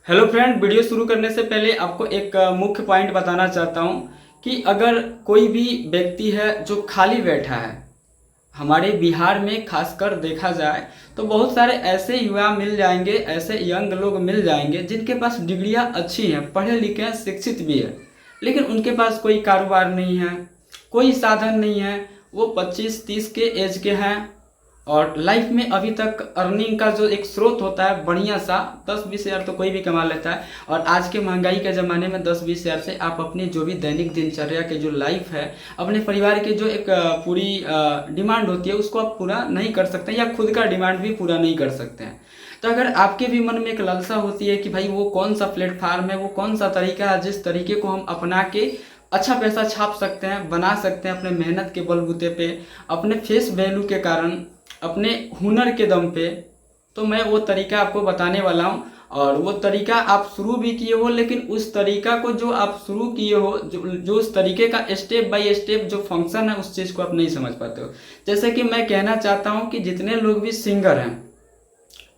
Hello friend, video शुरू करने से पहले आपको एक मुख्य पॉइंट बताना चाहता हूँ कि अगर कोई भी व्यक्ति है जो खाली बैठा है, हमारे बिहार में खासकर देखा जाए तो बहुत सारे ऐसे युवा मिल जाएंगे, ऐसे यंग लोग मिल जाएंगे जिनके पास डिग्रियां अच्छी हैं, पढ़े लिखे हैं, शिक्षित भी है, लेकिन उनके पास कोई कारोबार नहीं है, कोई साधन नहीं है। वो 25-30 के एज के हैं और लाइफ में अभी तक अर्निंग का जो एक स्रोत होता है बढ़िया सा 10-20 हज़ार तो कोई भी कमा लेता है। और आज के महंगाई के ज़माने में 10-20 हज़ार से आप अपनी जो भी दैनिक दिनचर्या के जो लाइफ है, अपने परिवार की जो एक पूरी डिमांड होती है उसको आप पूरा नहीं कर सकते हैं, या खुद का डिमांड भी पूरा नहीं कर सकते हैं। तो अगर आपके भी मन में एक लालसा होती है कि भाई वो कौन सा प्लेटफार्म है, वो कौन सा तरीका है जिस तरीके को हम अपना के अच्छा पैसा छाप सकते हैं, बना सकते हैं अपने मेहनत के बलबूते पे, अपने फेस वैल्यू के कारण, अपने हुनर के दम पे, तो मैं वो तरीका आपको बताने वाला हूँ। और वो तरीका आप शुरू भी किए हो, लेकिन उस तरीका को जो आप शुरू किए हो, जो उस तरीके का स्टेप बाय स्टेप जो फंक्शन है उस चीज़ को आप नहीं समझ पाते हो। जैसे कि मैं कहना चाहता हूँ कि जितने लोग भी सिंगर हैं,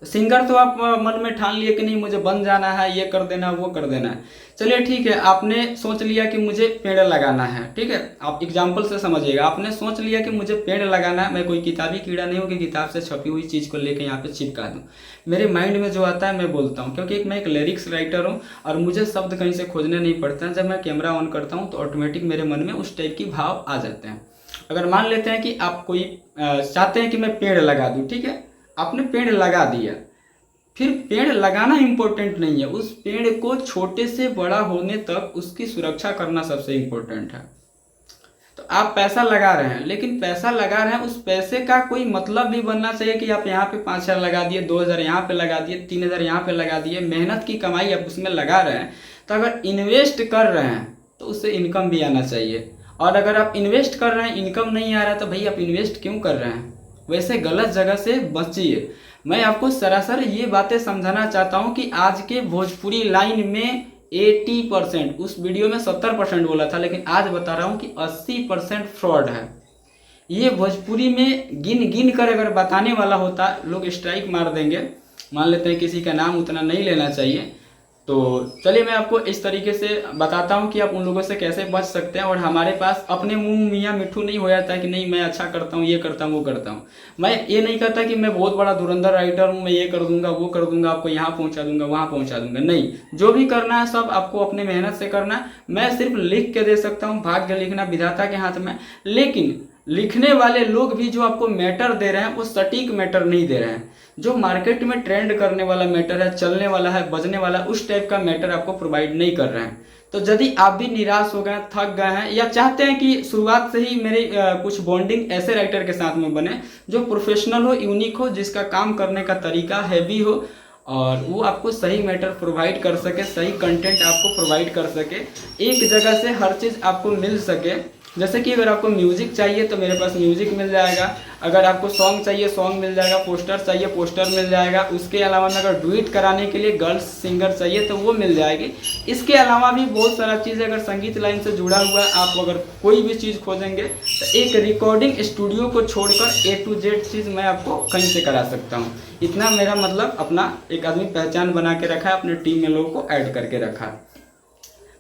सिंगर तो आप मन में ठान लिए कि नहीं मुझे बन जाना है, ये कर देना वो कर देना है। चलिए ठीक है, आपने सोच लिया कि मुझे पेड़ लगाना है, ठीक है, आप एग्जाम्पल से समझिएगा। आपने सोच लिया कि मुझे पेड़ लगाना है, मैं कोई किताबी कीड़ा नहीं हूँ कि किताब से छपी हुई चीज़ को लेकर यहाँ पे चिपका दूँ। मेरे माइंड में जो आता है मैं बोलता हूँ, क्योंकि मैं एक लिरिक्स राइटर हूँ और मुझे शब्द कहीं से खोजने नहीं पड़ते हैं। जब मैं कैमरा ऑन करता हूँ तो ऑटोमेटिक मेरे मन में उस टाइप की भाव आ जाते हैं। अगर मान लेते हैं कि आप कोई चाहते हैं कि मैं पेड़ लगा दूँ, ठीक है, आपने पेड़ लगा दिया, फिर पेड़ लगाना इम्पोर्टेंट नहीं है, उस पेड़ को छोटे से बड़ा होने तक उसकी सुरक्षा करना सबसे इम्पोर्टेंट है। तो आप पैसा लगा रहे हैं, लेकिन पैसा लगा रहे हैं, उस पैसे का कोई मतलब भी बनना चाहिए कि आप यहाँ पे 5,000 लगा दिए, 2,000 यहाँ पे लगा दिए, 3,000 यहाँ पे लगा दिए, मेहनत की कमाई आप उसमें लगा रहे हैं। तो अगर इन्वेस्ट कर रहे हैं तो उससे इनकम भी आना चाहिए। और अगर आप इन्वेस्ट कर रहे हैं, इनकम नहीं आ रहा है, तो भाई आप इन्वेस्ट क्यों कर रहे हैं? वैसे गलत जगह से बचिए। मैं आपको सरासर ये बातें समझाना चाहता हूँ कि आज के भोजपुरी लाइन में 80%, उस वीडियो में 70% बोला था, लेकिन आज बता रहा हूँ कि 80% फ्रॉड है। ये भोजपुरी में गिन गिन कर अगर बताने वाला होता, लोग स्ट्राइक मार देंगे। मान लेते हैं किसी का नाम उतना नहीं लेना चाहिए। तो चलिए मैं आपको इस तरीके से बताता हूँ कि आप उन लोगों से कैसे बच सकते हैं। और हमारे पास अपने मुंह मियाँ मिट्ठू नहीं हो जाता है कि नहीं मैं अच्छा करता हूँ, ये करता हूँ, वो करता हूँ। मैं ये नहीं कहता कि मैं बहुत बड़ा धुरंधर राइटर हूँ, मैं ये कर दूंगा वो कर दूंगा, आपको यहाँ पहुँचा दूंगा वहाँ पहुँचा दूंगा। नहीं, जो भी करना है सब आपको अपने मेहनत से करना है। मैं सिर्फ लिख के दे सकता हूँ, भाग्य लिखना विधाता के हाथ में। लेकिन लिखने वाले लोग भी जो आपको मैटर दे रहे हैं वो सटीक मैटर नहीं दे रहे हैं। जो मार्केट में ट्रेंड करने वाला मैटर है, चलने वाला है, बजने वाला, उस टाइप का मैटर आपको प्रोवाइड नहीं कर रहे हैं। तो यदि आप भी निराश हो गए, थक गए हैं, या चाहते हैं कि शुरुआत से ही मेरी कुछ बॉन्डिंग ऐसे राइटर के साथ में बने जो प्रोफेशनल हो, यूनिक हो, जिसका काम करने का तरीका हैवी हो और वो आपको सही मैटर प्रोवाइड कर सके, सही कंटेंट आपको प्रोवाइड कर सके, एक जगह से हर चीज़ आपको मिल सके। जैसे कि अगर आपको म्यूज़िक चाहिए तो मेरे पास म्यूज़िक मिल जाएगा, अगर आपको सॉन्ग चाहिए सॉन्ग मिल जाएगा, पोस्टर चाहिए पोस्टर मिल जाएगा। उसके अलावा में अगर डुएट कराने के लिए गर्ल्स सिंगर चाहिए तो वो मिल जाएगी। इसके अलावा भी बहुत सारा चीज़, अगर संगीत लाइन से जुड़ा हुआ आप अगर कोई भी चीज़ खोजेंगे तो एक रिकॉर्डिंग स्टूडियो को छोड़कर A to Z चीज़ मैं आपको कहीं से करा सकता हूँ। इतना मेरा मतलब अपना एक आदमी पहचान बना के रखा है, अपने टीम में लोगों को ऐड करके रखा है।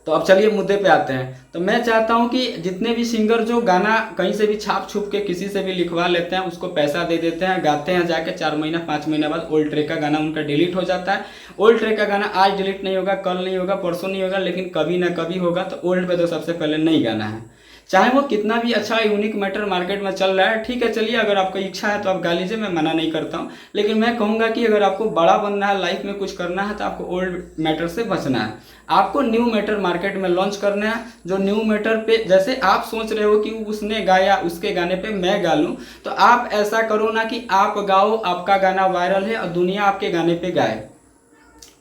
तो अब चलिए मुद्दे पे आते हैं। तो मैं चाहता हूं कि जितने भी सिंगर जो गाना कहीं से भी छाप छुप के किसी से भी लिखवा लेते हैं, उसको पैसा दे देते हैं, गाते हैं, जाके 4 महीना 5 महीने बाद ओल्ड ट्रैक का गाना उनका डिलीट हो जाता है। ओल्ड ट्रैक का गाना आज डिलीट नहीं होगा, कल नहीं होगा, परसों नहीं होगा, लेकिन कभी ना कभी होगा। तो ओल्ड पे तो सबसे पहले नहीं गाना है, चाहे वो कितना भी अच्छा यूनिक मैटर मार्केट में चल रहा है। ठीक है, चलिए अगर आपको इच्छा है तो आप गा लीजिए, मैं मना नहीं करता हूँ। लेकिन मैं कहूँगा कि अगर आपको बड़ा बनना है, लाइफ में कुछ करना है, तो आपको ओल्ड मैटर से बचना है। आपको न्यू मैटर मार्केट में लॉन्च करना है। जो न्यू मैटर पे, जैसे आप सोच रहे हो कि उसने गाया, उसके गाने पे मैं गा लूँ, तो आप ऐसा करो ना कि आप गाओ, आपका गाना वायरल है और दुनिया आपके गाने पे गाए।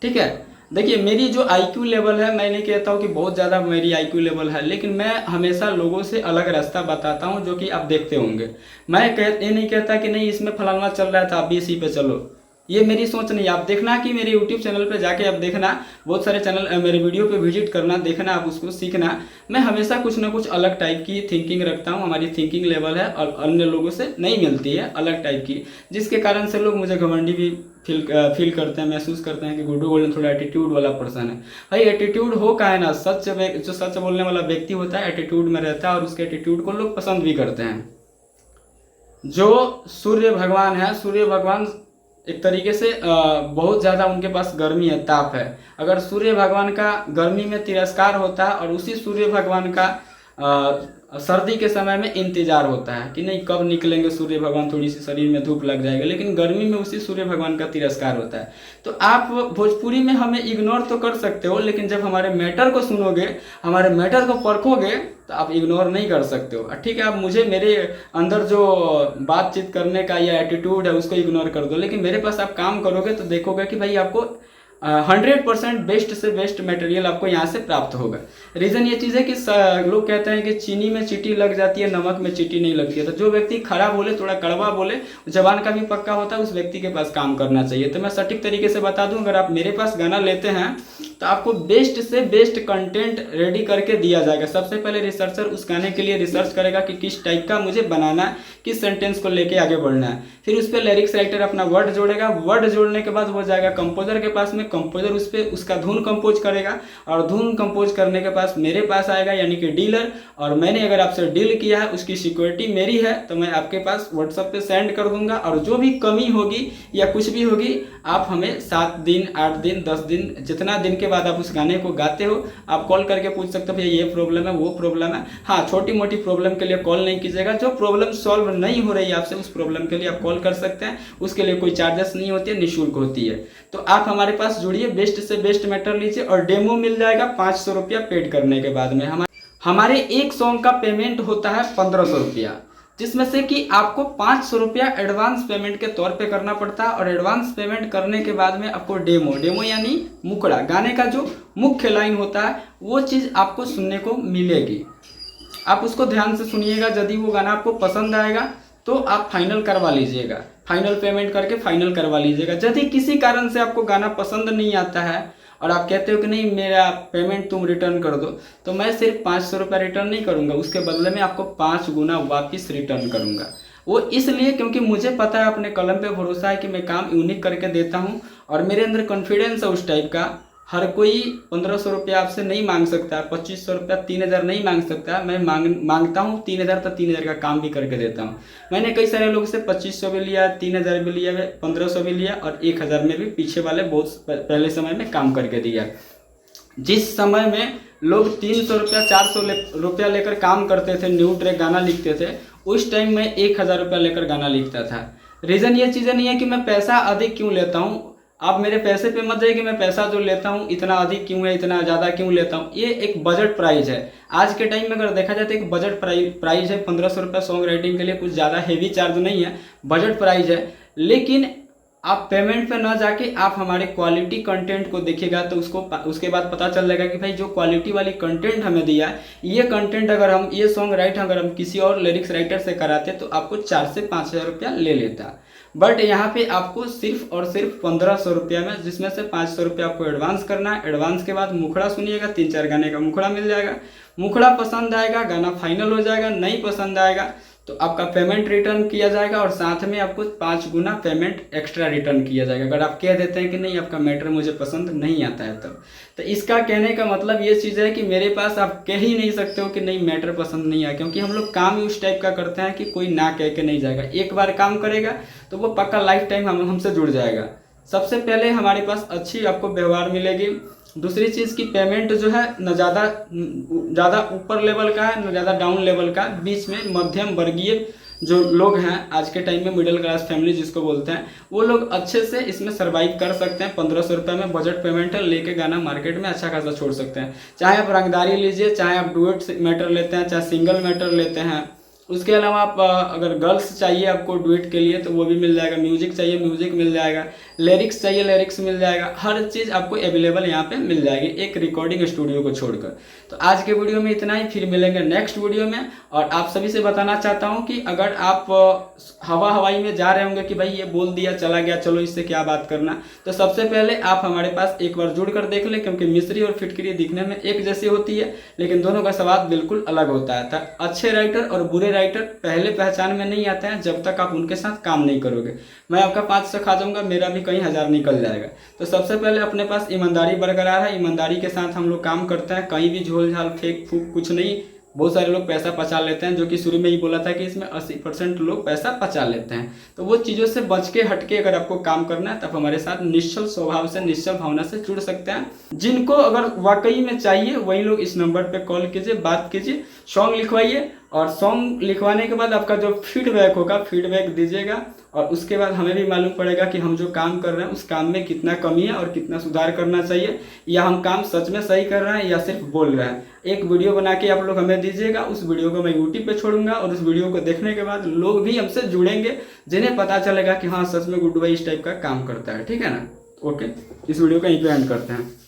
ठीक है, देखिए मेरी जो IQ लेवल है, मैं नहीं कहता हूँ कि बहुत ज़्यादा मेरी IQ लेवल है, लेकिन मैं हमेशा लोगों से अलग रास्ता बताता हूँ, जो कि आप देखते होंगे। मैं ये नहीं कहता कि नहीं इसमें फलाना चल रहा था आप भी इसी पे चलो, ये मेरी सोच नहीं। आप देखना कि मेरे YouTube चैनल पे जाके आप देखना, बहुत सारे चैनल मेरे वीडियो पे विजिट करना, देखना, आप उसको सीखना। मैं हमेशा कुछ ना कुछ अलग टाइप की थिंकिंग रखता हूँ। हमारी थिंकिंग लेवल है और अन्य लोगों से नहीं मिलती है, अलग टाइप की, जिसके कारण से लोग मुझे घमंडी भी फील करते हैं, महसूस करते हैं कि गुड्डू गोल्डन थोड़ा एटीट्यूड वाला पर्सन है। भाई एटीट्यूड हो का है ना, जो सच बोलने वाला व्यक्ति होता है एटीट्यूड में रहता है और उसके एटीट्यूड को लोग पसंद भी करते हैं। जो सूर्य भगवान है, सूर्य भगवान एक तरीके से बहुत ज़्यादा उनके पास गर्मी है, ताप है। अगर सूर्य भगवान का गर्मी में तिरस्कार होता है और उसी सूर्य भगवान का सर्दी के समय में इंतजार होता है कि नहीं कब निकलेंगे सूर्य भगवान, थोड़ी सी शरीर में धूप लग जाएगा, लेकिन गर्मी में उसी सूर्य भगवान का तिरस्कार होता है। तो आप भोजपुरी में हमें इग्नोर तो कर सकते हो, लेकिन जब हमारे मैटर को सुनोगे, हमारे मैटर को परखोगे तो आप इग्नोर नहीं कर सकते हो। ठीक है, आप मुझे मेरे अंदर जो बातचीत करने का या एटीट्यूड है उसको इग्नोर कर दो, लेकिन मेरे पास आप काम करोगे तो देखोगे कि भाई आपको 100% बेस्ट से बेस्ट मटेरियल आपको यहाँ से प्राप्त होगा। रीज़न ये चीज़ है कि लोग कहते हैं कि चीनी में चींटी लग जाती है, नमक में चींटी नहीं लगती है। तो जो व्यक्ति खरा बोले, थोड़ा कड़वा बोले, जबान का भी पक्का होता है, उस व्यक्ति के पास काम करना चाहिए। तो मैं सटीक तरीके से बता दूं, अगर आप मेरे पास गाना लेते हैं तो आपको बेस्ट से बेस्ट कंटेंट रेडी करके दिया जाएगा। सबसे पहले रिसर्चर उस गाने के लिए रिसर्च करेगा कि किस टाइप का मुझे बनाना है, किस सेंटेंस को लेके आगे बढ़ना है। फिर उस पर लिरिक्स राइटर अपना वर्ड जोड़ेगा, वर्ड जोड़ने के बाद वो जाएगा कंपोजर के पास में, कंपोजर उस पर उसका धुन कंपोज करेगा, और धुन कंपोज करने के पास मेरे पास आएगा यानी कि डीलर। और मैंने अगर आपसे डील किया है, उसकी सिक्योरिटी मेरी है, तो मैं आपके पास व्हाट्सएप पे सेंड कर दूंगा। और जो भी कमी होगी या कुछ भी होगी, आप हमें 7 दिन 8 दिन 10 दिन जितना दिन के बाद आप उस गाने को गाते हो, आप कॉल करके पूछ सकते हो भैया ये प्रॉब्लम है, वो प्रॉब्लम है। हाँ, छोटी मोटी प्रॉब्लम के लिए कॉल नहीं कीजिएगा। जो प्रॉब्लम सॉल्व नहीं हो रही है आपसे, उस प्रॉब्लम के लिए आप कॉल कर सकते हैं। उसके लिए कोई चार्जेस नहीं होती है, निःशुल्क होती है। तो आप हमारे पास जुड़िए, बेस्ट से बेस्ट मैटर लीजिए, और डेमो मिल जाएगा 500 रुपया पेड करने के बाद में। हमारे एक सॉन्ग का पेमेंट होता है 1500 रुपया, जिसमें से कि आपको 500 रुपया एडवांस पेमेंट के तौर पे करना पड़ता है। और एडवांस पेमेंट करने के बाद में आपको डेमो यानी मुखड़ा, गाने का जो मुख्य लाइन होता है, वो चीज़ आपको सुनने को मिलेगी। आप उसको ध्यान से सुनिएगा। यदि वो गाना आपको पसंद आएगा तो आप फाइनल करवा लीजिएगा, फाइनल पेमेंट करके फाइनल करवा लीजिएगा। यदि किसी कारण से आपको गाना पसंद नहीं आता है और आप कहते हो कि नहीं मेरा पेमेंट तुम रिटर्न कर दो, तो मैं सिर्फ 500 रुपया रिटर्न नहीं करूँगा, उसके बदले में आपको 5 गुना वापस रिटर्न करूँगा। वो इसलिए क्योंकि मुझे पता है, अपने कलम पे भरोसा है कि मैं काम यूनिक करके देता हूँ, और मेरे अंदर कॉन्फिडेंस है उस टाइप का। हर कोई 1500 रुपया आपसे नहीं मांग सकता, 2500 रुपया 3000 नहीं मांग सकता। मैं मांगता हूँ 3000, तो 3000 का काम भी करके देता हूँ। मैंने कई सारे लोगों से 2500 भी लिया, 3000 भी लिया, 1500 भी लिया, और 1000 में भी पीछे वाले बहुत पहले समय में काम करके दिया। जिस समय में लोग 300 रुपया 400 रुपया लेकर काम करते थे, न्यू ट्रैक गाना लिखते थे, उस टाइम में 1000 रुपया लेकर गाना लिखता था। रीज़न ये चीज़ें नहीं है कि मैं पैसा अधिक क्यों लेता हूँ। आप मेरे पैसे पे मत जाइए कि मैं पैसा जो लेता हूँ इतना अधिक क्यों है, इतना ज़्यादा क्यों लेता हूँ। ये एक बजट प्राइस है। आज के टाइम में अगर देखा जाए तो एक बजट प्राइस है। 1500 रुपया सॉन्ग राइटिंग के लिए कुछ ज़्यादा हेवी चार्ज नहीं है, बजट प्राइस है। लेकिन आप पेमेंट पे ना जाके आप हमारे क्वालिटी कंटेंट को देखिएगा, तो उसके बाद पता चल जाएगा कि भाई जो क्वालिटी वाली कंटेंट हमें दिया है, ये कंटेंट अगर हम ये सॉन्ग राइट अगर हम किसी और लिरिक्स राइटर से कराते तो आपको 4 से 5000 रुपया ले लेता। बट यहाँ पे आपको सिर्फ और सिर्फ 1500 रुपया में, जिसमें से 500 रुपया आपको एडवांस करना है। एडवांस के बाद मुखड़ा सुनिएगा, 3-4 गाने का मुखड़ा मिल जाएगा। मुखड़ा पसंद आएगा, गाना फाइनल हो जाएगा। नहीं पसंद आएगा तो आपका पेमेंट रिटर्न किया जाएगा, और साथ में आपको 5 गुना पेमेंट एक्स्ट्रा रिटर्न किया जाएगा। अगर आप कह देते हैं कि नहीं आपका मैटर मुझे पसंद नहीं आता है तब। तो इसका कहने का मतलब ये चीज़ है कि मेरे पास आप कह ही नहीं सकते हो कि नहीं मैटर पसंद नहीं आया, क्योंकि हम लोग काम ही उस टाइप का करते हैं कि कोई ना कह के नहीं जाएगा। एक बार काम करेगा तो वो पक्का लाइफ टाइम हमसे जुड़ जाएगा। सबसे पहले हमारे पास अच्छी आपको व्यवहार मिलेगी। दूसरी चीज़ की पेमेंट जो है न ज़्यादा ऊपर लेवल का है, न ज़्यादा डाउन लेवल का, बीच में मध्यम वर्गीय जो लोग हैं आज के टाइम में, मिडिल क्लास फैमिली जिसको बोलते हैं, वो लोग अच्छे से इसमें सर्वाइव कर सकते हैं। 1500 रुपये में बजट पेमेंट है, लेके गाना मार्केट में अच्छा खासा छोड़ सकते हैं। चाहे आप रंगदारी लीजिए, चाहे आप डुएट मैटर लेते हैं, चाहे सिंगल मैटर लेते हैं। उसके अलावा आप अगर गर्ल्स चाहिए आपको डुएट के लिए तो वो भी मिल जाएगा। म्यूजिक चाहिए म्यूजिक मिल जाएगा। लिरिक्स चाहिए लिरिक्स मिल जाएगा। हर चीज़ आपको अवेलेबल यहाँ पे मिल जाएगी, एक रिकॉर्डिंग स्टूडियो को छोड़कर। तो आज के वीडियो में इतना ही, फिर मिलेंगे नेक्स्ट वीडियो में। और आप सभी से बताना चाहता हूँ कि अगर आप हवाई में जा रहे होंगे कि भाई ये बोल दिया चला गया, चलो इससे क्या बात करना, तो सबसे पहले आप हमारे पास एक बार जुड़ कर देख लें, क्योंकि मिस्री और फिटकरी दिखने में एक जैसी होती है, लेकिन दोनों का स्वाद बिल्कुल अलग होता है। तो अच्छे राइटर और बुरे राइटर पहले पहचान में नहीं आते हैं जब तक आप उनके साथ काम नहीं करोगे। मैं आपका 5 खा जाऊंगा, मेरा भी कहीं 1000 निकल जाएगा। तो सबसे पहले अपने पास ईमानदारी बरकरार है, ईमानदारी के साथ हम लोग काम करते हैं, कहीं भी झोल झाल फेंक फूक कुछ नहीं। बहुत सारे लोग पैसा पचा लेते हैं, जो कि शुरू में ही बोला था कि इसमें 80% लोग पैसा पचा लेते हैं। तो वो चीज़ों से बच के हट के अगर आपको काम करना है तब हमारे साथ निश्चल स्वभाव से, निश्चल भावना से जुड़ सकते हैं। जिनको अगर वाकई में चाहिए वही लोग इस नंबर पे कॉल कीजिए, बात कीजिए, सॉन्ग लिखवाइए, और सॉन्ग लिखवाने के बाद आपका जो फीडबैक होगा, फीडबैक दीजिएगा, और उसके बाद हमें भी मालूम पड़ेगा कि हम जो काम कर रहे हैं उस काम में कितना कमी है और कितना सुधार करना चाहिए, या हम काम सच में सही कर रहे हैं या सिर्फ बोल रहे हैं। एक वीडियो बना के आप लोग हमें दीजिएगा, उस वीडियो को मैं यूट्यूब पे छोड़ूंगा, और उस वीडियो को देखने के बाद लोग भी हमसे जुड़ेंगे, जिन्हें पता चलेगा कि हाँ सच में गुड्डू भाई इस टाइप का काम करता है। ठीक है ना? ओके, इस वीडियो को यहीं पे एंड करते हैं।